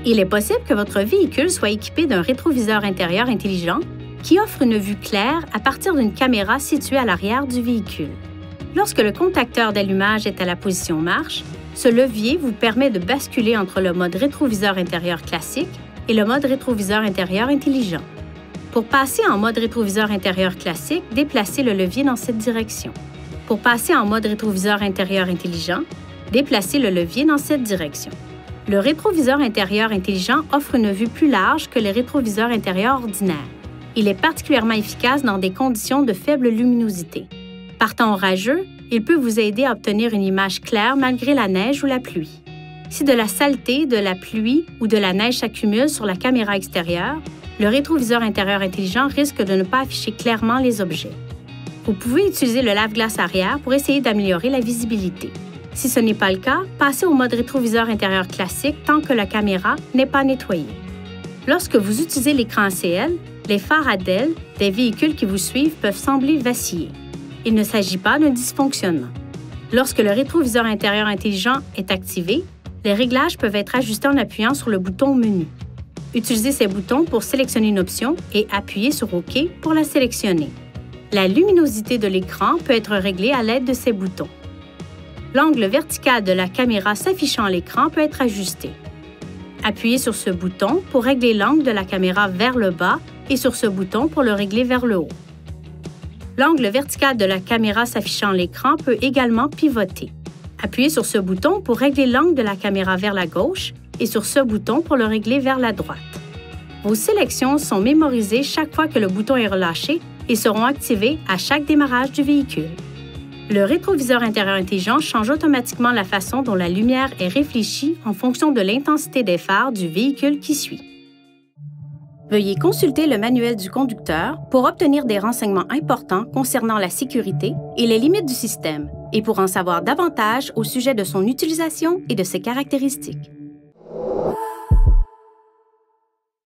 Il est possible que votre véhicule soit équipé d'un rétroviseur intérieur intelligent qui offre une vue claire à partir d'une caméra située à l'arrière du véhicule. Lorsque le contacteur d'allumage est à la position marche, ce levier vous permet de basculer entre le mode rétroviseur intérieur classique et le mode rétroviseur intérieur intelligent. Pour passer en mode rétroviseur intérieur classique, déplacez le levier dans cette direction. Pour passer en mode rétroviseur intérieur intelligent, déplacez le levier dans cette direction. Le rétroviseur intérieur intelligent offre une vue plus large que les rétroviseurs intérieurs ordinaires. Il est particulièrement efficace dans des conditions de faible luminosité. Par temps orageux, il peut vous aider à obtenir une image claire malgré la neige ou la pluie. Si de la saleté, de la pluie ou de la neige s'accumulent sur la caméra extérieure, le rétroviseur intérieur intelligent risque de ne pas afficher clairement les objets. Vous pouvez utiliser le lave-glace arrière pour essayer d'améliorer la visibilité. Si ce n'est pas le cas, passez au mode rétroviseur intérieur classique tant que la caméra n'est pas nettoyée. Lorsque vous utilisez l'écran ACL, les phares à DEL des véhicules qui vous suivent peuvent sembler vaciller. Il ne s'agit pas d'un dysfonctionnement. Lorsque le rétroviseur intérieur intelligent est activé, les réglages peuvent être ajustés en appuyant sur le bouton Menu. Utilisez ces boutons pour sélectionner une option et appuyez sur OK pour la sélectionner. La luminosité de l'écran peut être réglée à l'aide de ces boutons. L'angle vertical de la caméra s'affichant à l'écran peut être ajusté. Appuyez sur ce bouton pour régler l'angle de la caméra vers le bas et sur ce bouton pour le régler vers le haut. L'angle vertical de la caméra s'affichant à l'écran peut également pivoter. Appuyez sur ce bouton pour régler l'angle de la caméra vers la gauche et sur ce bouton pour le régler vers la droite. Vos sélections sont mémorisées chaque fois que le bouton est relâché et seront activées à chaque démarrage du véhicule. Le rétroviseur intérieur intelligent change automatiquement la façon dont la lumière est réfléchie en fonction de l'intensité des phares du véhicule qui suit. Veuillez consulter le manuel du conducteur pour obtenir des renseignements importants concernant la sécurité et les limites du système et pour en savoir davantage au sujet de son utilisation et de ses caractéristiques.